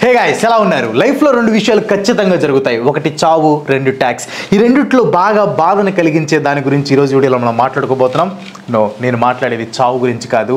Hey guys ఎలా ఉన్నారు? లైఫ్లో రెండు విషయాలు ఖచ్చితంగా జరుగుతాయి. ఒకటి చావు, రెండు ట్యాక్స్. ఈ రెండిట్లో బాగా బాధను కలిగించే దాని గురించి ఈరోజు వీడియోలో మనం మాట్లాడుకోబోతున్నాం. నేను మాట్లాడేది చావు గురించి కాదు,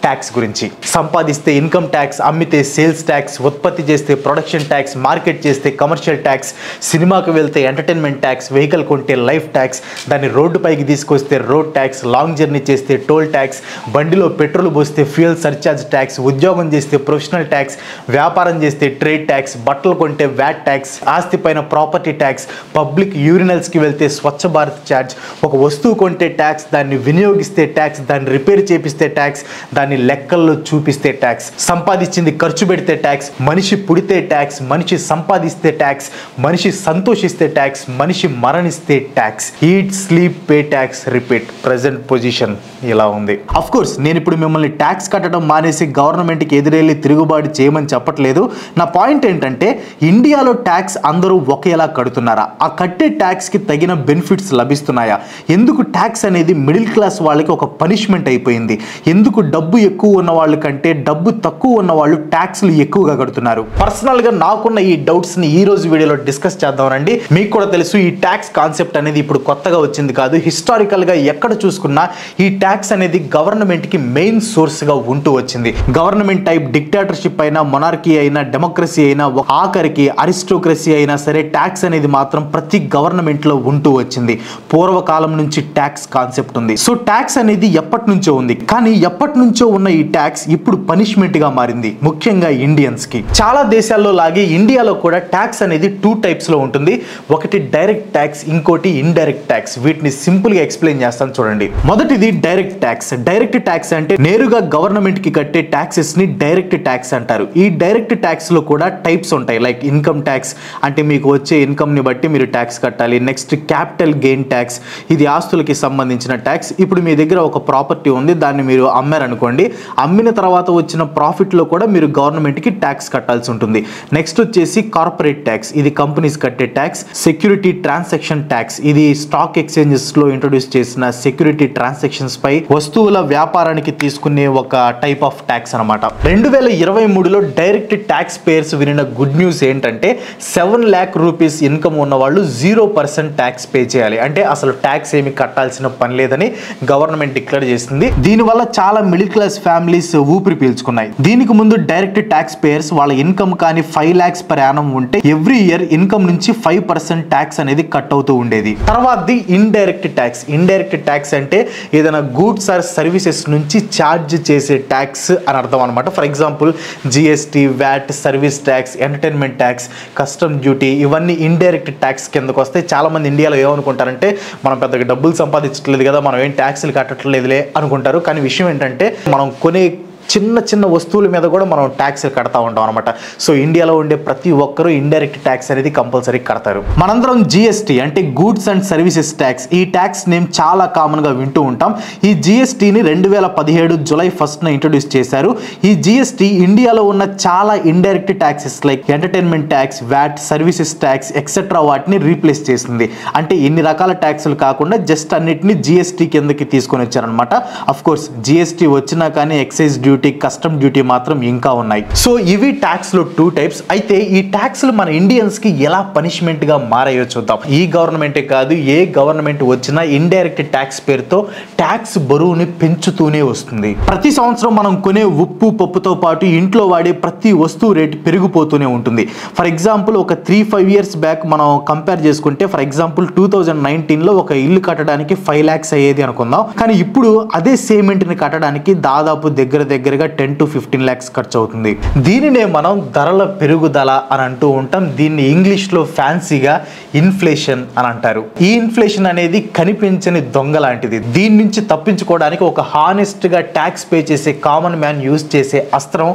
ట్యాక్స్ గురించి. సంపాదిస్తే ఇన్కమ్ ట్యాక్స్, అమ్మితే సేల్స్ ట్యాక్స్, ఉత్పత్తి చేస్తే ప్రొడక్షన్ ట్యాక్స్, మార్కెట్ చేస్తే కమర్షియల్ ట్యాక్స్, సినిమాకి వెళ్తే ఎంటర్టైన్మెంట్ ట్యాక్స్, వెహికల్ కొంటే లైఫ్ ట్యాక్స్, దాన్ని రోడ్డు పైకి తీసుకొస్తే రోడ్ ట్యాక్స్, లాంగ్ జర్నీ చేస్తే టోల్ ట్యాక్స్, బండిలో పెట్రోల్ పోస్తే ఫ్యూయల్ సర్చార్జ్ ట్యాక్స్, ఉద్యోగం చేస్తే ప్రొఫెషనల్ ట్యాక్స్, వ్యాపారం చేస్తే ట్రేడ్ ట్యాక్స్, బట్టలు కొంటే వ్యాట్ ట్యాక్స్, ఆస్తి పైన ప్రాపర్టీ ట్యాక్స్, పబ్లిక్ యూరినల్స్కి వెళ్తే స్వచ్ఛ భారత్ ఛార్జ్, ఒక వస్తువు కొంటే ట్యాక్స్, దాన్ని వినియోగిస్తే ట్యాక్స్, దాన్ని రిపేర్ చేపిస్తే ట్యాక్స్, దాన్ని లెక్కల్లో చూపిస్తే ట్యాక్స్, సంపాదించింది ఖర్చు పెడితే ట్యాక్స్, మనిషి పుడితే ట్యాక్స్, మనిషి సంపాదిస్తే ట్యాక్స్, మనిషి సంతోషిస్తే ట్యాక్స్, మనిషి మరణిస్తే tax. Eat, sleep, pay tax, repeat. Present position ఇలా ఉంది. అఫ్ కోర్స్ నేను ఇప్పుడు మిమ్మల్ని ట్యాక్స్ కట్టడం మానేసి గవర్నమెంట్కి ఎదురెళ్ళి తిరుగుబాటు చేయమని చెప్పట్లేదు. నా పాయింట్ ఏంటంటే ఇండియాలో ట్యాక్స్ అందరూ ఒకేలా కడుతున్నారా? ఆ కట్టే ట్యాక్స్కి తగిన బెనిఫిట్స్ లభిస్తున్నాయా? ఎందుకు ట్యాక్స్ అనేది మిడిల్ క్లాస్ వాళ్ళకి ఒక పనిష్మెంట్ అయిపోయింది? ఎందుకు డబ్బు ఎక్కువ ఉన్న వాళ్ళ కంటే డబ్బు తక్కువ ఉన్న వాళ్ళు ట్యాక్స్లు ఎక్కువగా కడుతున్నారు? పర్సనల్ గా నాకున్న ఈ డౌట్స్ ని ఈ రోజు వీడియోలో డిస్కస్ చేద్దామండి. మీకు కూడా తెలుసు ఈ ట్యాక్స్ కాన్సెప్ట్ అనేది ఇప్పుడు కొత్తగా వచ్చింది కాదు. హిస్టారికల్ గా ఎక్కడ చూసుకున్నా ఈ ట్యాక్స్ అనేది గవర్నమెంట్ కి మెయిన్ సోర్స్ గా ఉంటూ వచ్చింది. గవర్నమెంట్ టైప్ డిక్టేటర్షిప్ అయినా, మొనార్కీ అయినా, డెమోక్రసీ అయినా, ఆఖరికి అరిస్టోక్రసీ అయినా సరే ట్యాక్స్ అనేది మాత్రం ప్రతి గవర్నమెంట్ లో ఉంటూ వచ్చింది. పూర్వకాలం నుంచి ట్యాక్స్ కాన్సెప్ట్ ఉంది. సో ట్యాక్స్ అనేది ఎప్పటి నుంచో ఉంది. కానీ ఎప్పటి నుంచో ఉన్న ఈ ట్యాక్స్ ఇప్పుడు పనిష్మెంట్ గా మారింది, ముఖ్యంగా ఇండియన్స్ కి. చాలా దేశాల్లో లాగే ఇండియాలో కూడా ట్యాక్స్ అనేది టూ టైప్స్ లో ఉంటుంది. ఒకటి డైరెక్ట్ ట్యాక్స్, ఇంకోటి ఇండైరెక్ట్ ట్యాక్స్. వీటిని సింపుల్ గా ఎక్స్ప్లెయిన్ చేస్తాను చూడండి. మొదటిది డైరెక్ట్ ట్యాక్స్. డైరెక్ట్ ట్యాక్స్ అంటే నేరుగా గవర్నమెంట్ కి కట్టే ట్యాక్సెస్ ని డైరెక్ట్ ట్యాక్స్ అంటారు. ఈ డైరెక్ట్ ట్యాక్స్ లో కూడా టైప్స్ ఉంటాయి. లైక్ ఇన్కమ్ ట్యాక్స్ అంటే మీకు వచ్చే ఇన్కమ్ ని బట్టి మీరు ట్యాక్స్ కట్టాలి. నెక్స్ట్ క్యాపిటల్ గెయిన్ ట్యాక్స్, ఇది ఆస్తులకి సంబంధించిన ట్యాక్స్. ఇప్పుడు మీ దగ్గర ఒక ప్రాపర్టీ ఉంది, దాన్ని మీరు అమ్మారనుకోండి, అమ్మిన తర్వాత వచ్చిన ప్రాఫిట్ లో కూడా మీరు గవర్నమెంట్ కి ట్యాక్స్ కట్టాల్సి ఉంటుంది. నెక్స్ట్ వచ్చేసి కార్పొరేట్ ట్యాక్స్, ఇది కంపెనీస్ కట్టే ట్యాక్స్. సెక్యూరిటీ ట్రాన్సాక్షన్ ట్యాక్స్, ఇది స్టాక్ ఎక్స్చేంజెస్ లో ఇంట్రొడ్యూస్ చేసిన సెక్యూరిటీ ట్రాన్సాక్షన్స్ పై వస్తువుల వ్యాపారానికి తీసుకునే ఒక టైప్ ఆఫ్ ట్యాక్స్ అనమాట. 2023లో డైరెక్ట్ ట్యాక్స్ పేయర్స్ వినిన గుడ్ న్యూస్ ఏంటంటే 7 lakh rupees ఇన్కమ్ ఉన్న వాళ్ళు 0% ట్యాక్స్ పే చేయాలి. అంటే అసలు ట్యాక్స్ ఏమి కట్టాల్సిన పని లేదని గవర్నమెంట్ డిక్లేర్ చేసింది. దీనివల్ల చాలా మిడిల్ క్లాస్ ఫ్యామిలీస్ ఊపిరి పీల్చుకున్నాయి. దీనికి ముందు డైరెక్ట్ ట్యాక్స్ పేయర్స్ వాళ్ళ ఇన్కమ్ కానీ 5 lakhs per annum ఉంటే ఎవ్రీ ఇయర్ ఇన్కమ్ నుంచి 5% ట్యాక్స్ అనేది కట్ అవుతూ ఉండేది. తర్వాతది ఇండైరెక్ట్ ట్యాక్స్. ఇండైరెక్ట్ ట్యాక్స్ అంటే ఏదైనా గూడ్స్ ఆర్ సర్వీసెస్ నుంచి ఛార్జ్ చేసే ట్యాక్స్ అని అర్థం అనమాట. For example GST, VAT, service tax, entertainment tax, custom duty, ఇవన్నీ ఇండైరెక్ట్ ట్యాక్స్ కిందకు వస్తాయి. చాలా మంది ఇండియాలో ఏమనుకుంటారంటే మనం పెద్దగా డబ్బులు సంపాదించట్లేదు కదా, మనం ఏం ట్యాక్స్లు కట్టట్లేదులే అనుకుంటారు. కానీ విషయం ఏంటంటే మనం కొనే చిన్న చిన్న వస్తువుల మీద కూడా మనం ట్యాక్స్ కడతా ఉంటాం అనమాట. సో ఇండియాలో ఉండే ప్రతి ఒక్కరూ ఇండైరెక్ట్ ట్యాక్స్ అనేది కంపల్సరీ కడతారు. మనందరం జిఎస్టీ అంటే గూడ్స్ అండ్ సర్వీసెస్ ట్యాక్స్, ఈ ట్యాక్స్ నేమ్ చాలా కామన్ గా వింటూ ఉంటాం. ఈ జిఎస్టీని 2017 July 1st ఇంట్రొడ్యూస్ చేశారు. ఈ జిఎస్టీ ఇండియాలో ఉన్న చాలా indirect taxes like entertainment tax, VAT, services tax etcetera వాటిని రీప్లేస్ చేసింది. అంటే ఇన్ని రకాల ట్యాక్సులు కాకుండా జస్ట్ అన్నిటిని జిఎస్టీ కిందకి తీసుకొని వచ్చారనమాట. అఫ్ కోర్స్ జిఎస్టీ వచ్చినా కానీ ఎక్సైజ్ డ్యూటీ, కస్టమ్ డ్యూటీ మాత్రం ఇంకా ఉన్నాయి. సో ఇవి ట్యాక్స్ లో టూ టైప్స్. అయితే ఈ ట్యాక్స్లు మన ఇండియన్స్ కి ఎలా పనిష్మెంట్ గా మారాయో చూద్దాం. ఈ గవర్నమెంటే కాదు, ఏ గవర్నమెంట్ వచ్చినా ఇండైరెక్ట్ ట్యాక్స్ పేరుతో ట్యాక్స్ బరువుని పెంచుతూనే వస్తుంది. ప్రతి సంవత్సరం మనం కొనే ఉప్పు, పప్పుతో పాటు ఇంట్లో వాడే ప్రతి వస్తువు రేటు పెరిగిపోతూనే ఉంటుంది. ఫర్ ఎగ్జాంపుల్ ఒక 3-5 years బ్యాక్ మనం కంపేర్ చేసుకుంటే, ఫర్ ఎగ్జాంపుల్ 2019లో ఒక ఇల్లు కట్టడానికి 5 lakhs అయ్యేది అనుకుందాం. కానీ ఇప్పుడు అదే సేమ్ ఇంటిని కట్టడానికి దాదాపు దగ్గరగా 10 to 15 lakhs ఖర్చు అవుతుంది. దీనినే మనం ధరల పెరుగుదల అని అంటూ ఉంటాం. దీన్ని ఇంగ్లీష్ లో ఫ్యాన్సీగా ఇన్ఫ్లేషన్ అని అంటారు. ఈ ఇన్ఫ్లేషన్ అనేది కనిపించని దొంగ లాంటిది. దీని నుంచి తప్పించుకోవడానికి ఒక హానెస్ట్ గా ట్యాక్స్ పే చేసే కామన్ మ్యాన్ యూజ్ చేసే అస్త్రం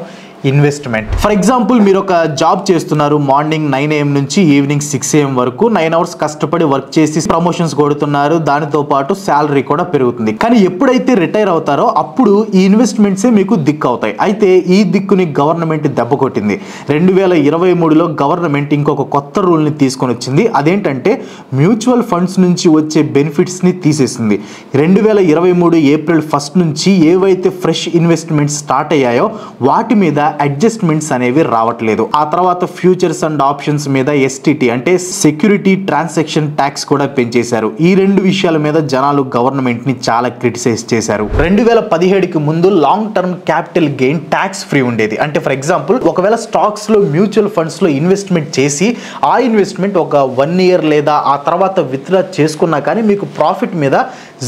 ఇన్వెస్ట్మెంట్. ఫర్ ఎగ్జాంపుల్ మీరు ఒక జాబ్ చేస్తున్నారు, మార్నింగ్ 9 AM నుంచి ఈవినింగ్ 6 AM వరకు 9 hours కష్టపడి వర్క్ చేసి ప్రమోషన్స్ కొడుతున్నారు. దానితో పాటు శాలరీ కూడా పెరుగుతుంది. కానీ ఎప్పుడైతే రిటైర్ అవుతారో అప్పుడు ఈ ఇన్వెస్ట్మెంట్సే మీకు దిక్కు అవుతాయి. అయితే ఈ దిక్కుని గవర్నమెంట్ దెబ్బ కొట్టింది. 2023లో గవర్నమెంట్ ఇంకొక కొత్త రూల్ ని తీసుకొని వచ్చింది. అదేంటంటే మ్యూచువల్ ఫండ్స్ నుంచి వచ్చే బెనిఫిట్స్ ని తీసేసింది. 2023 April 1st నుంచి ఏవైతే ఫ్రెష్ ఇన్వెస్ట్మెంట్స్ స్టార్ట్ అయ్యాయో వాటి మీద అడ్జస్ట్మెంట్స్ అనేవి రావట్లేదు. ఆ తర్వాత ఫ్యూచర్స్ అండ్ ఆప్షన్స్ మీద STT అంటే సెక్యూరిటీ ట్రాన్సాక్షన్ ట్యాక్స్ కూడా పెంచేశారు. ఈ రెండు విషయాల మీద జనాలు గవర్నమెంట్ ని చాలా క్రిటిసైజ్ చేశారు. 2017కి ముందు long term capital gain tax free ఉండేది. అంటే ఫర్ ఎగ్జాంపుల్ ఒకవేళ స్టాక్స్ లో మ్యూచువల్ ఫండ్స్ లో ఇన్వెస్ట్మెంట్ చేసి ఆ ఇన్వెస్ట్మెంట్ ఒక 1 ఇయర్ లేదా ఆ తర్వాత విత్డ్రా చేసుకున్నా కానీ మీకు ప్రాఫిట్ మీద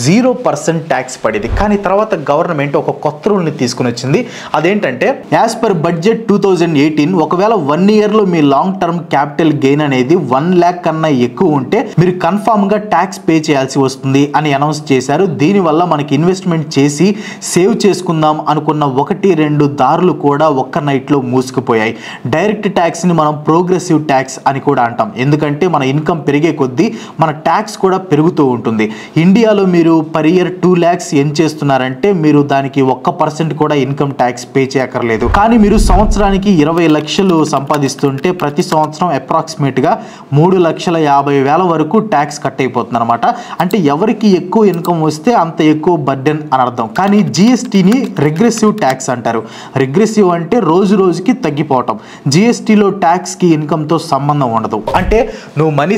0% ట్యాక్స్ పడేది. కానీ తర్వాత గవర్నమెంట్ ఒక కొత్త రూల్ని తీసుకుని వచ్చింది. అదేంటంటే యాజ్ పర్ బడ్జెట్ 2018 ఒకవేళ 1 ఇయర్ లో మీ లాంగ్ టర్మ్ క్యాపిటల్ గెయిన్ అనేది 1 lakh కన్నా ఎక్కువ ఉంటే మీరు కన్ఫామ్ గా ట్యాక్స్ పే చేయాల్సి వస్తుంది అని అనౌన్స్ చేశారు. దీనివల్ల మనకి ఇన్వెస్ట్మెంట్ చేసి సేవ్ చేసుకుందాం అనుకున్న 1-2 దారులు కూడా ఒక్క నైట్ లో మూసుకుపోయాయి. డైరెక్ట్ ట్యాక్స్ ని మనం ప్రోగ్రెసివ్ ట్యాక్స్ అని కూడా అంటాం. ఎందుకంటే మన ఇన్కమ్ పెరిగే కొద్దీ మన ట్యాక్స్ కూడా పెరుగుతూ ఉంటుంది. ఇండియాలో మీరు పర్ ఇయర్ 2 lakhs ఎన్ చేస్తున్నారంటే మీరు దానికి 1% కూడా ఇన్కమ్ ట్యాక్స్ పే చేయక్కర్లేదు. కానీ మీరు సంవత్సరానికి 20 లక్షలు సంపాదిస్తుంటే ప్రతి సంవత్సరం అప్రాక్సిమేట్ గా 3,50,000 వరకు ట్యాక్స్ కట్ అయిపోతుంది అనమాట. అంటే ఎవరికి ఎక్కువ ఇన్కమ్ వస్తే అంత ఎక్కువ బర్డెన్ అని అర్థం. కానీ GSTని రిగ్రెసివ్ ట్యాక్స్ అంటారు. రిగ్రెసివ్ అంటే రోజు రోజుకి తగ్గిపోవటం. GSTలో ట్యాక్స్ కి ఇన్కమ్ తో సంబంధం ఉండదు. అంటే నువ్వు మనీ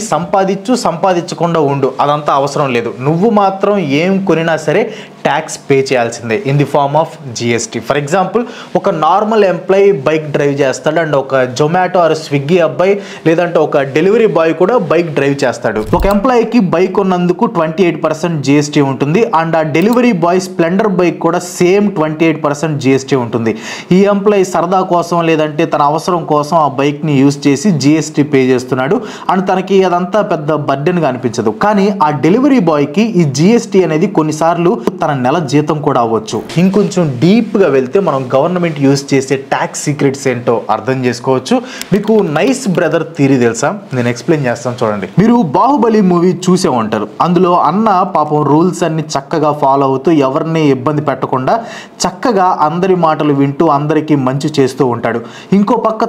సంపాదించకుండా ఉండు, అదంతా అవసరం లేదు. నువ్వు మాత్రం ఏం కొనినా సరే ట్యాక్స్ పే చేయాల్సిందే in the form of GST. For example ఒక నార్మల్ ఎంప్లాయీ బైక్ డ్రైవ్ చేస్తాడు అండ్ ఒక జొమాటో ఆర్ స్విగ్గీ అబ్బాయి లేదంటే ఒక డెలివరీ బాయ్ కూడా బైక్ డ్రైవ్ చేస్తాడు. ఒక ఎంప్లాయీకి బైక్ ఉన్నందుకు 28% GST ఉంటుంది అండ్ ఆ డెలివరీ బాయ్ స్ప్లెండర్ బైక్ కూడా సేమ్ 28% GST ఉంటుంది. ఈ ఎంప్లాయీ సరదా కోసం లేదంటే తన అవసరం కోసం ఆ బైక్ ని యూజ్ చేసి GST పే చేస్తున్నాడు అండ్ తనకి అదంతా పెద్ద బర్డెన్ గా అనిపించదు. కానీ ఆ డెలివరీ బాయ్ కి ఈ GST అనేది కొన్నిసార్లు తన నెల జీతం కూడా అవ్వచ్చు. ఇంకొంచెం డీప్ గా వెళ్తే మనం గవర్నమెంట్ యూజ్ చేసే ట్యాక్స్ సీక్రెట్స్ ఏంటో అర్థం చేసుకోవచ్చు. మీకు నైస్ బ్రదర్ థియరీ తెలుసా? నేను ఎక్స్ప్లెయిన్ చేస్తాను చూడండి. మీరు బాహుబలి మూవీ చూసే ఉంటారు. అందులో అన్న పాపం రూల్స్ అన్ని చక్కగా ఫాలో అవుతూ ఎవరిని ఇబ్బంది పెట్టకుండా చక్కగా అందరి మాటలు వింటూ అందరికీ మంచి చేస్తూ ఉంటాడు. ఇంకో పక్క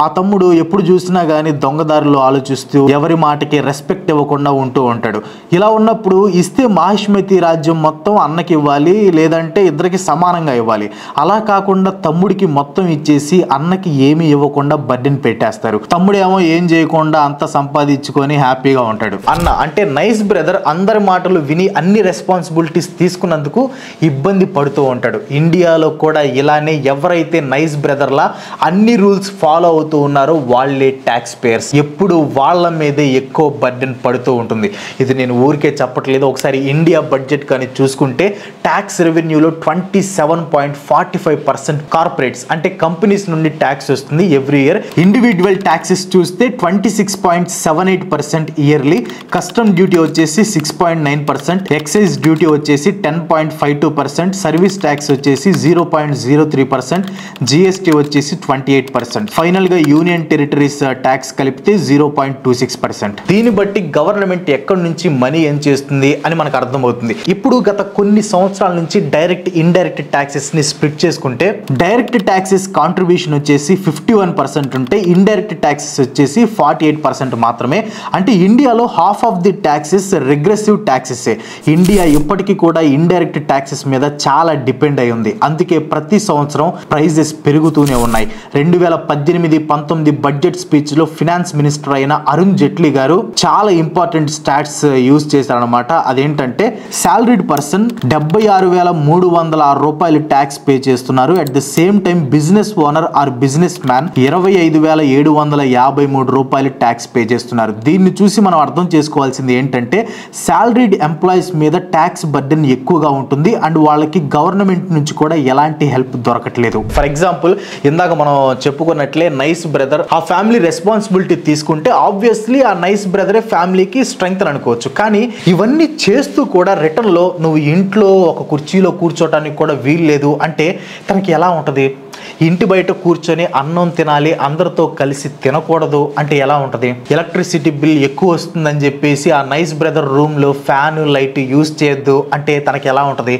ఆ తమ్ముడు ఎప్పుడు చూసినా గానీ దొంగదారిలో ఆలోచిస్తూ ఎవరి మాటకి రెస్పెక్ట్ ఇవ్వకుండా ఉంటూ ఉంటాడు. ఇలా ఉన్నప్పుడు ఇస్తే మాహిష్మతి రాజ్యం మొత్తం అన్నకి ఇవ్వాలి లేదంటే ఇద్దరికి సమానంగా ఇవ్వాలి. అలా కాకుండా తమ్ముడికి మొత్తం ఇచ్చేసి అన్నకి ఏమీ ఇవ్వకుండా బర్డెన్ పెట్టేస్తారు. తమ్ముడేమో ఏం చేయకుండా అంత సంపాదించుకొని హ్యాపీగా ఉంటాడు. అన్న అంటే నైస్ బ్రదర్ అందరి మాటలు విని అన్ని రెస్పాన్సిబిలిటీస్ తీసుకున్నందుకు ఇబ్బంది పడుతూ ఉంటాడు. ఇండియాలో కూడా ఇలానే ఎవరైతే నైస్ బ్రదర్లా అన్ని రూల్స్ ఫాలో అవుతూ ఉన్నారో వాళ్ళే ట్యాక్స్ పేయర్స్. ఎప్పుడు వాళ్ళ మీదే ఎక్కువ బర్డెన్ పడుతూ ఉంటుంది. ఇది నేను ఊరికే చెప్పట్లేదు. ఒకసారి ఇండియా బడ్జెట్ కానీ చూసుకుంటే ట్యాక్స్ రెవెన్యూలో 27.45% కార్పొరేట్స్ అంటే కంపెనీస్ నుండి ట్యాక్స్ వస్తుంది ఎవ్రీ ఇయర్. ఇండివిజువల్ ట్యాక్సెస్ చూస్తే 26.78% ఇయర్లీ. కస్టమ్ డ్యూటీ వచ్చేసి 6.9%, ఎక్సైజ్ డ్యూటీ వచ్చేసి 10.52%, సర్వీస్ ట్యాక్స్ వచ్చేసి 0.03%, GST వచ్చేసి 28%. ఫైనల్ గా యూనియన్ టెరిటరీస్ ట్యాక్స్ కలిపితే 0.26%. దీన్ని బట్టి గవర్నమెంట్ ఎక్కడి నుంచి మనీ ఏం చేస్తుంది అని మనకు అర్థమవుతుంది. ఇప్పుడు గత కొన్ని సంవత్సరాల నుంచి డైరెక్ట్ ఇండైరెక్ట్ ట్యాక్సెస్ ని స్ప్లిట్ చేసుకుంటే డైరెక్ట్ ట్యాక్సెస్ కాంట్రిబ్యూషన్ వచ్చేసి 51% ఉంటే ఇండైరెక్ట్ ట్యాక్సెస్ వచ్చేసి 48% మాత్రమే. అంటే ఇండియాలో half of the taxes regressive taxes. India ఇప్పటికీ కూడా ఇండైరెక్ట్ ట్యాక్సెస్ మీద చాలా డిపెండ్ అయి ఉంది. అందుకే ప్రతి సంవత్సరం ప్రైజెస్ పెరుగుతూనే ఉన్నాయి. 2018-19 బడ్జెట్ స్పీచ్ లో ఫినాన్స్ మినిస్టర్ అయిన అరుణ్ జైట్లీ గారు చాలా ఇంపార్టెంట్ స్టాట్స్ యూజ్ చేశారనమాట. అదేంటంటే సాలరీడ్ పర్సన్ 76,306 రూపాయలు ట్యాక్స్ పే చేస్తున్నారు. At the same time business owner or business man 25,753 రూపాయలు ట్యాక్స్ పే చేస్తున్నారు. దీన్ని చూసి మనం అర్థం చేసుకోవాల్సింది ఏంటంటే సాలరీడ్ ఎంప్లాయీస్ మీద ట్యాక్స్ బర్డెన్ ఎక్కువగా ఉంటుంది అండ్ వాళ్ళకి గవర్నమెంట్ నుంచి కూడా ఎలాంటి హెల్ప్ దొరకట్లేదు. ఫర్ ఎగ్జాంపుల్ ఇందాక మనం చెప్పుకున్నట్లే నైస్ బ్రదర్ ఆ ఫ్యామిలీ రెస్పాన్సిబిలిటీ తీసుకుంటే ఆబ్వియస్లీ ఆ నైస్ బ్రదరే ఫ్యామిలీకి స్ట్రెంగ్త్ అనుకోవచ్చు. కానీ ఇవన్నీ చేస్తూ కూడా రిటర్న్ లో నువ్వు ఇంట్లో ఒక కుర్చీలో కూర్చోటానికి కూడా వీలు లేదు అంటే తనకి ఎలా ఉంటుంది? ఇంటి బయట కూర్చొని అన్నం తినాలి, అందరితో కలిసి తినకూడదు అంటే ఎలా ఉంటుంది? ఎలక్ట్రిసిటీ బిల్ ఎక్కువ వస్తుందని చెప్పేసి ఆ నైస్ బ్రదర్ రూమ్ లో ఫ్యాన్ లైట్ యూజ్ చేయొద్దు అంటే తనకి ఎలా ఉంటుంది?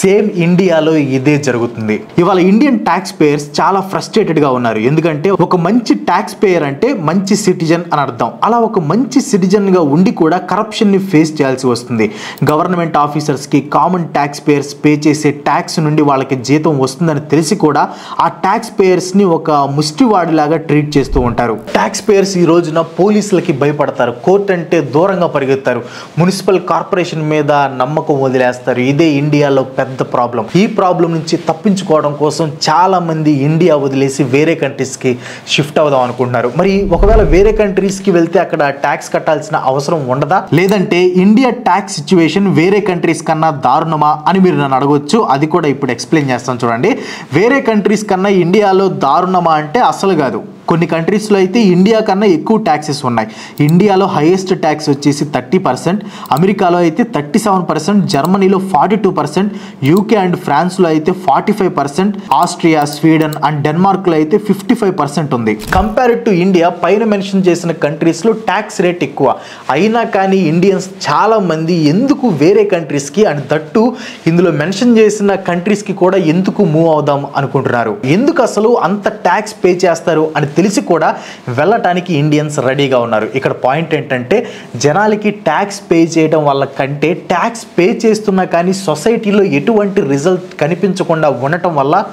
సేమ్ ఇండియాలో ఇదే జరుగుతుంది. ఇవాళ ఇండియన్ ట్యాక్స్ పేయర్స్ చాలా ఫ్రస్ట్రేటెడ్ గా ఉన్నారు. ఎందుకంటే ఒక మంచి ట్యాక్స్ పేయర్ అంటే మంచి సిటిజన్ అని అర్థం. అలా ఒక మంచి సిటిజన్ గా ఉండి కూడా కరప్షన్ ని ఫేస్ చేయాల్సి వస్తుంది. గవర్నమెంట్ ఆఫీసర్స్ కి కామన్ ట్యాక్స్ పేయర్స్ పే చేసే ట్యాక్స్ నుండి వాళ్ళకి జీతం వస్తుందని తెలిసి కూడా ఆ ట్యాక్స్ పేయర్స్ ని ఒక ముష్టివాడిలాగా ట్రీట్ చేస్తూ ఉంటారు. ట్యాక్స్ పేయర్స్ ఈ రోజున పోలీసులకి భయపడతారు, కోర్టు అంటే దూరంగా పరిగెత్తారు, మున్సిపల్ కార్పొరేషన్ మీద నమ్మకం వదిలేస్తారు. ఇదే ఇండియాలో పెద్ద ప్రాబ్లం. ఈ ప్రాబ్లం నుంచి తప్పించుకోవడం కోసం చాలా మంది ఇండియా వదిలేసి వేరే కంట్రీస్ కి షిఫ్ట్ అవుదాం అనుకుంటున్నారు. మరి ఒకవేళ వేరే కంట్రీస్ కి వెళ్తే అక్కడ ట్యాక్స్ కట్టాల్సిన అవసరం ఉండదా, లేదంటే ఇండియా ట్యాక్స్ సిచ్యువేషన్ వేరే కంట్రీస్ కన్నా దారుణమా అని మీరు నన్ను అడగొచ్చు. అది కూడా ఇప్పుడు ఎక్స్ప్లెయిన్ చేస్తాను చూడండి. వేరే కంట్రీస్ కన్నా ఇండియాలో దారుణమా అంటే అసలు కాదు. కొన్ని కంట్రీస్లో అయితే ఇండియా కన్నా ఎక్కువ ట్యాక్సెస్ ఉన్నాయి. ఇండియాలో హైయెస్ట్ ట్యాక్స్ వచ్చేసి 30%, అమెరికాలో అయితే 37%, జర్మనీలో 42%, యూకే అండ్ ఫ్రాన్స్లో అయితే 45%, ఆస్ట్రియా, స్వీడన్ అండ్ డెన్మార్క్లో అయితే 55% ఉంది. కంపేర్డ్ టు ఇండియా పైన మెన్షన్ చేసిన కంట్రీస్లో ట్యాక్స్ రేట్ ఎక్కువ. అయినా కానీ ఇండియన్స్ చాలా మంది ఎందుకు వేరే కంట్రీస్కి అండ్ దట్టు ఇందులో మెన్షన్ చేసిన కంట్రీస్కి కూడా ఎందుకు మూవ్ అవుదాం అనుకుంటున్నారు? ఎందుకు అసలు అంత ట్యాక్స్ పే చేస్తారు అని తెలిసి కూడా వెళ్ళటానికి ఇండియన్స్ రెడీగా ఉన్నారు. ఇక్కడ పాయింట్ ఏంటంటే జనాలకి ట్యాక్స్ పే చేయడం వల్ల కంటే ట్యాక్స్ పే చేస్తున్నా కానీ సొసైటీలో ఎటువంటి రిజల్ట్ కనిపించకుండా ఉండటం వల్ల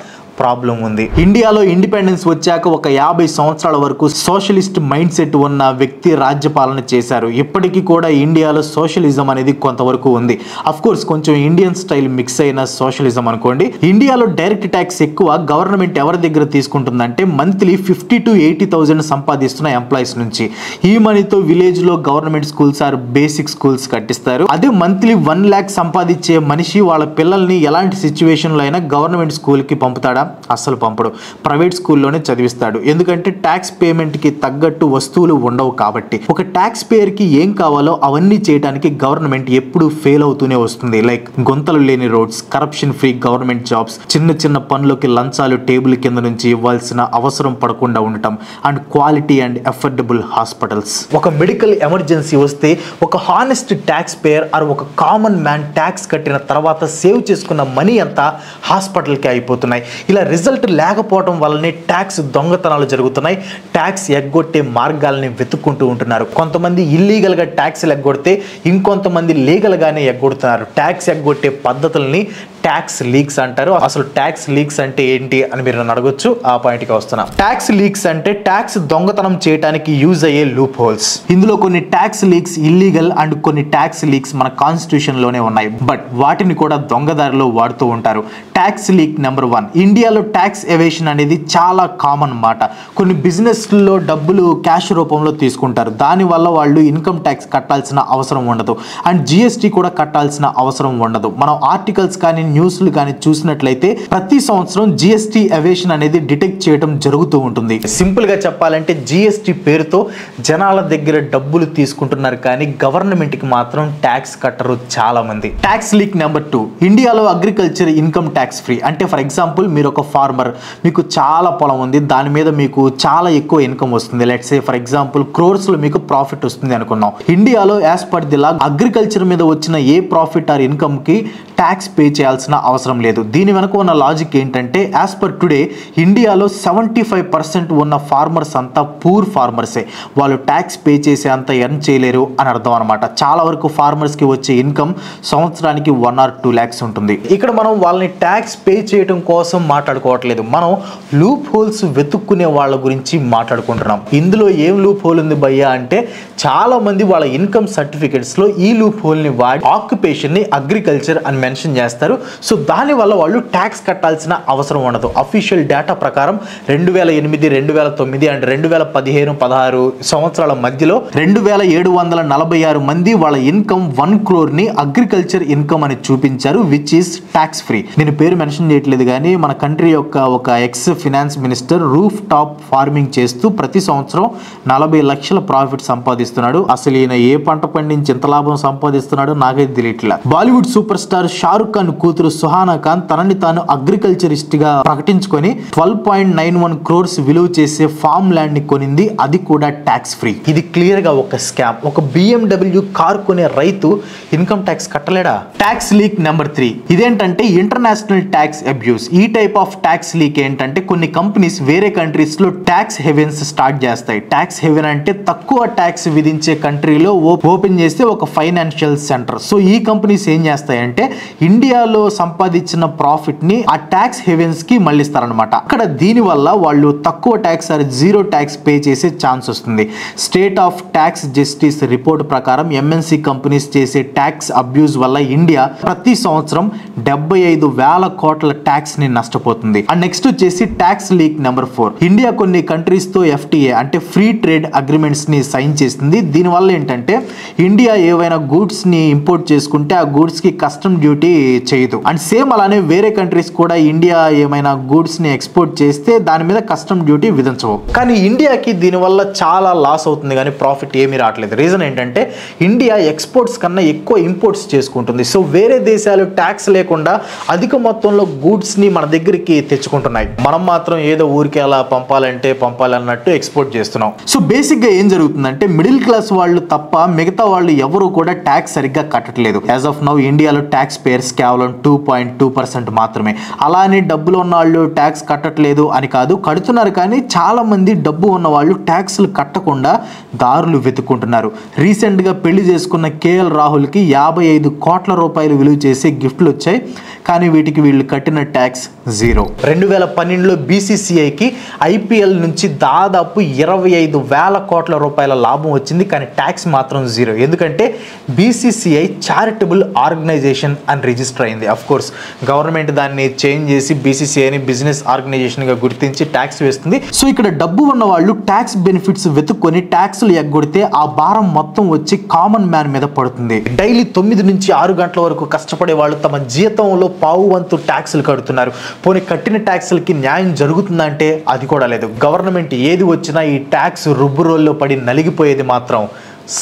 ప్రాబ్లం ఉంది. ఇండియాలో ఇండిపెండెన్స్ వచ్చాక ఒక 50 సంవత్సరాల వరకు సోషలిస్ట్ మైండ్ సెట్ ఉన్న వ్యక్తి రాజ్యపాలన చేశారు. ఇప్పటికీ కూడా ఇండియాలో సోషలిజం అనేది కొంతవరకు ఉంది. అఫ్ కోర్స్ కొంచెం ఇండియన్ స్టైల్ మిక్స్ అయిన సోషలిజం అనుకోండి. ఇండియాలో డైరెక్ట్ ట్యాక్స్ ఎక్కువ. గవర్నమెంట్ ఎవరి దగ్గర తీసుకుంటుందంటే మంత్లీ 50 to 80,000 సంపాదిస్తున్న ఎంప్లాయీస్ నుంచి. ఈ మనీతో విలేజ్ లో government schools or basic schools కట్టిస్తారు. అదే మంత్లీ 1 lakh సంపాదించే మనిషి వాళ్ళ పిల్లల్ని ఎలాంటి సిచ్యువేషన్ లో అయినా గవర్నమెంట్ స్కూల్ కి పంపుతాడా? అస్సలు పంపడు. ప్రైవేట్ స్కూల్లోనే చదివిస్తాడు. ఎందుకంటే ట్యాక్స్ పేమెంట్ కి తగ్గట్టు వస్తువులు ఉండవు కాబట్టి. ఒక ట్యాక్స్ పేయర్ కి ఏం కావాలో అవన్నీ చేయడానికి గవర్నమెంట్ ఎప్పుడు ఫెయిల్ అవుతూనే వస్తుంది. లైక్ గుంతలు లేని roads, corruption free government jobs, చిన్న చిన్న పనులకి లంచాలు టేబుల్ కింద నుంచి ఇవ్వాల్సిన అవసరం పడకుండా ఉండటం and quality and affordable hospitals. ఒక మెడికల్ ఎమర్జెన్సీ వస్తే ఒక హానెస్ట్ ట్యాక్స్ పేయర్ ఆర్ ఒక కామన్ మ్యాన్ ట్యాక్స్ కట్టిన తర్వాత సేవ్ చేసుకున్న మనీ అంతా హాస్పిటల్కి అయిపోతున్నాయి. ఇలా రిజల్ట్ లేకపోవడం వల్లనే ట్యాక్స్ దొంగతనాలు జరుగుతున్నాయి. ట్యాక్స్ ఎగ్గొట్టే మార్గాల్ని వెతుక్కుంటూ ఉంటున్నారు. కొంతమంది ఇల్లీగల్ గా ట్యాక్స్ ఎగ్గొడితే ఇంకొంతమంది లీగల్ గానే ఎగ్గొడుతున్నారు. ట్యాక్స్ ఎగ్గొట్టే పద్ధతుల్ని ట్యాక్స్ లీక్స్ అంటారు. అసలు ట్యాక్స్ లీక్స్ అంటే ఏంటి అని మీరు నన్ను అడగొచ్చు. ఆ పాయింట్కి వస్తున్నా. ట్యాక్స్ లీక్స్ అంటే ట్యాక్స్ దొంగతనం చేయడానికి యూజ్ అయ్యే లూప్ హోల్స్. ఇందులో కొన్ని ట్యాక్స్ లీక్స్ ఇల్లీగల్ అండ్ కొన్ని ట్యాక్స్ లీక్స్ మన కాన్స్టిట్యూషన్ లోనే ఉన్నాయి. బట్ వాటిని కూడా దొంగదారిలో వాడుతూ ఉంటారు. Tax leak number 1. ఇండియాలో ట్యాక్స్ ఎవేషన్ అనేది చాలా కామన్ మాట. కొన్ని బిజినెస్లో డబ్బులు క్యాష్ రూపంలో తీసుకుంటారు. దానివల్ల వాళ్ళు ఇన్కమ్ ట్యాక్స్ కట్టాల్సిన అవసరం ఉండదు అండ్ జిఎస్టీ కూడా కట్టాల్సిన అవసరం ఉండదు. మనం ఆర్టికల్స్ కానీ న్యూస్లు కానీ చూసినట్లయితే ప్రతి సంవత్సరం జిఎస్టీ ఎవేషన్ అనేది డిటెక్ట్ చేయడం జరుగుతూ ఉంటుంది. సింపుల్ గా చెప్పాలంటే జిఎస్టీ పేరుతో జనాల దగ్గర డబ్బులు తీసుకుంటున్నారు కానీ గవర్నమెంట్ కి మాత్రం ట్యాక్స్ కట్టరు చాలా మంది. Tax leak number 2. ఇండియాలో అగ్రికల్చర్ ఇన్కమ్ ట్యాక్స్ ఫ్రీ. అంటే ఫర్ ఎగ్జాంపుల్ మీరు ఒక ఫార్మర్, మీకు చాలా పొలం ఉంది, దాని మీద మీకు చాలా ఎక్కువ ఇన్కమ్ వస్తుంది. Let's say for example crores లో మీకు ప్రాఫిట్ వస్తుంది అనుకున్నాం. ఇండియాలో as per the law agriculture మీద వచ్చిన ఏ ప్రాఫిట్ ఆర్ ఇన్కమ్ కి ట్యాక్స్ పే చేయాల్సిన అవసరం లేదు. దీని వెనుక ఉన్న లాజిక్ ఏంటంటే యాజ్ పర్ టుడే ఇండియాలో 75% ఉన్న ఫార్మర్స్ అంతా పూర్ ఫార్మర్సే. వాళ్ళు ట్యాక్స్ పే చేసే అంత ఎర్న్ చేయలేరు అని అర్థం అనమాట. చాలా వరకు ఫార్మర్స్ కి వచ్చే ఇన్కమ్ సంవత్సరానికి 1 or 2 lakhs ఉంటుంది. ఇక్కడ మనం వాళ్ళని ట్యాక్స్ పే చేయడం కోసం మాట్లాడుకోవట్లేదు. మనం లూప్ హోల్స్ వెతుక్కునే వాళ్ళ గురించి మాట్లాడుకుంటున్నాం. ఇందులో ఏం లూప్ హోల్ ఉంది భయ్యా అంటే చాలా మంది వాళ్ళ ఇన్కమ్ సర్టిఫికెట్స్ లో ఈ లూప్ హోల్ ని వాడి ఆక్యుపేషన్ ని అగ్రికల్చర్ అని మెన్షన్ చేస్తారు. సో దానివల్ల వాళ్ళు ట్యాక్స్ కట్టాల్సిన అవసరం ఉండదు. అఫీషియల్ డేటా ప్రకారం 2008, 2009 అండ్ 2015-16 సంవత్సరాల మధ్యలో 2746 మంది వాళ్ళ ఇన్కమ్ 1 crore ని అగ్రికల్చర్ ఇన్కమ్ అని చూపించారు, విచ్ ఈస్ ట్యాక్స్ ఫ్రీ. నేను పేరు మెన్షన్ చేయట్లేదు కానీ మన కంట్రీ యొక్క ఒక X finance minister roof top farming చేస్తూ ప్రతి సంవత్సరం 40 లక్షల ప్రాఫిట్ సంపాదిస్తున్నాడు. అసలు ఈయన ఏ పంట పండించి ఎంత లాభం సంపాదిస్తున్నాడో నాకైతే తెలియట్లా. బాలీవుడ్ సూపర్ స్టార్ షారుఖ్ ఖాన్ కూతురు సుహానా ఖాన్ తనని తాను అగ్రికల్చరిస్ట్ గా ప్రకటించుకొని 12.91 crores విలువ చేసే ఫార్మ్ ల్యాండ్ ని కొనింది, అది కూడా ట్యాక్స్ ఫ్రీ. ఇది క్లియర్ గా ఒక స్కామ్. ఒక BMW కార్ కొనే రైతు ఇన్కమ్ ట్యాక్స్ కట్టలేడా? Tax leak number 3. ఇదేంటంటే ఇంటర్నేషనల్ ట్యాక్స్ అబ్యూస్. ఈ టైప్ ఆఫ్ ట్యాక్స్ లీక్ ఏంటంటే కొన్ని కంపెనీస్ వేరే కంట్రీస్ లో ట్యాక్స్ హెవెన్స్ స్టార్ట్ చేస్తాయి. ట్యాక్స్ హెవెన్ అంటే తక్కువ ట్యాక్స్ విధించే కంట్రీలో ఓపెన్ చేస్తే ఒక ఫైనాన్షియల్ సెంటర్. సో ఈ కంపెనీస్ ఏం చేస్తాయంటే ఇండియాలో సంపాదించిన ప్రాఫిట్ని ఆ ట్యాక్స్ హెవెన్స్కి మళ్ళిస్తారనమాట. అక్కడ దీనివల్ల వాళ్ళు తక్కువ tax or zero tax pay చేసే ఛాన్స్ వస్తుంది. State of tax justice report ప్రకారం ఎంఎన్సి కంపెనీస్ చేసే ట్యాక్స్ అబ్యూజ్ వల్ల ఇండియా ప్రతి సంవత్సరం 75,000 కోట్ల ట్యాక్స్ ని నష్టపోతుంది. అండ్ నెక్స్ట్ వచ్చేసి ట్యాక్స్ లీక్ నెంబర్ 4. ఇండియా కొన్ని కంట్రీస్ తో FTA అంటే ఫ్రీ ట్రేడ్ అగ్రిమెంట్స్ ని సైన్ చేస్తుంది. దీనివల్ల ఏంటంటే ఇండియా ఏవైనా గూడ్స్ ని ఇంపోర్ట్ చేసుకుంటే ఆ గూడ్స్ కి కస్టమ్ డ్యూటీ చేయదు. అండ్ సేమ్ అలానే వేరే కంట్రీస్ కూడా ఇండియా ఏమైనా గూడ్స్ ని ఎక్స్పోర్ట్ చేస్తే దాని మీద కస్టమ్ డ్యూటీ విధించవు. కానీ ఇండియాకి దీనివల్ల చాలా లాస్ అవుతుంది కానీ ప్రాఫిట్ ఏమీ రావట్లేదు. రీజన్ ఏంటంటే ఇండియా ఎక్స్పోర్ట్స్ కన్నా ఎక్కువ ఇంపోర్ట్స్ చేసుకుంటుంది. సో వేరే దేశాలు ట్యాక్స్ లేకుండా అధిక మొత్తంలో గూడ్స్ ని మన దగ్గరికి తెచ్చుకుంటున్నాయి. మనం మాత్రం ఏదో ఊరికి అలా పంపాలన్నట్టు ఎక్స్పోర్ట్ చేస్తున్నాం. సో బేసిక్ గా ఏం జరుగుతుందంటే మిడిల్ క్లాస్ వాళ్ళు తప్ప మిగతా వాళ్ళు ఎవరు కూడా ట్యాక్స్ సరిగ్గా కట్టట్లేదు. యాజ్ ఆఫ్ నౌ ఇండియాలో ట్యాక్స్ పేయర్స్ కేవలం 2.2% మాత్రమే. అలానే డబ్బులు ఉన్న వాళ్ళు ట్యాక్స్ కట్టట్లేదు అని కాదు, కడుతున్నారు. కానీ చాలా మంది డబ్బు ఉన్న వాళ్ళు ట్యాక్స్లు కట్టకుండా దారులు వెతుక్కుంటున్నారు. రీసెంట్ గా పెళ్లి చేసుకున్న KL రాహుల్కి 55 కోట్ల రూపాయలు విలువ చేసే గిఫ్ట్లు వచ్చాయి. కానీ వీటికి వీళ్ళు కట్టిన ట్యాక్స్ 0. 2012లో BCCIకి IPL నుంచి దాదాపు 25,000 కోట్ల రూపాయల లాభం వచ్చింది. కానీ ట్యాక్స్ మాత్రం 0. ఎందుకంటే BCCI చారిటబుల్ ఆర్గనైజేషన్ అని రిజిస్టర్ అయింది. అఫ్ కోర్స్ గవర్నమెంట్ దాన్ని చేంజ్ చేసి BCCIని బిజినెస్ ఆర్గనైజేషన్గా గుర్తించి ట్యాక్స్ వేస్తుంది. సో ఇక్కడ డబ్బు ఉన్న వాళ్ళు ట్యాక్స్ బెనిఫిట్స్ వెతుక్కొని ట్యాక్స్లు ఎగ్గొడితే ఆ భారం మొత్తం వచ్చి కామన్ మ్యాన్ మీద పడుతుంది. డైలీ 9 నుంచి 6 గంటల వరకు కష్టపడే వాళ్ళు తమ జీతంలో పావు వంతు ట్యాక్స్లు కడుతున్నారు. పోనీ కట్టిన ట్యాక్స్లకి న్యాయం జరుగుతుందంటే అది కూడా లేదు. గవర్నమెంట్ ఏది వచ్చినా ఈ ట్యాక్స్ రుబ్బురోల్లో పడి నలిగిపోయేది మాత్రం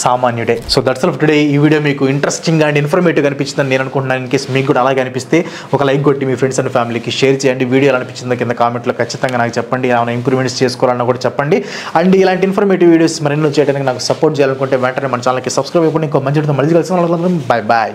సామాన్యుడే. So that's all for today. ఈ వీడియో మీకు ఇంట్రెస్టింగ్ అండ్ ఇన్ఫర్మేటివ్ అనిపించిందని నేను అనుకుంటున్నాను. ఇన్ కేసు మీకు కూడా అలాగే అనిపిస్తే ఒక లైక్ కొట్టి మీ ఫ్రెండ్స్ అండ్ ఫ్యామిలీకి షేర్ చేయండి. వీడియో ఎలా అనిపించిందో కింద కామెంట్లో ఖచ్చితంగా నాకు చెప్పండి. ఏమైనా ఇంప్రూవ్మెంట్స్ చేసుకోవాలన్నా కూడా చెప్పండి. అండ్ ఇలాంటి ఇన్ఫర్మేటివ్ వీడియోస్ మరెన్నో చేయడానికి నాకు సపోర్ట్ చేయాలనుకుంటే వెంటనే మన ఛానల్కి సబ్స్క్రైబ్ అయిపోయి ఇంకో మంచి మళ్ళీ కలిసి. Bye bye.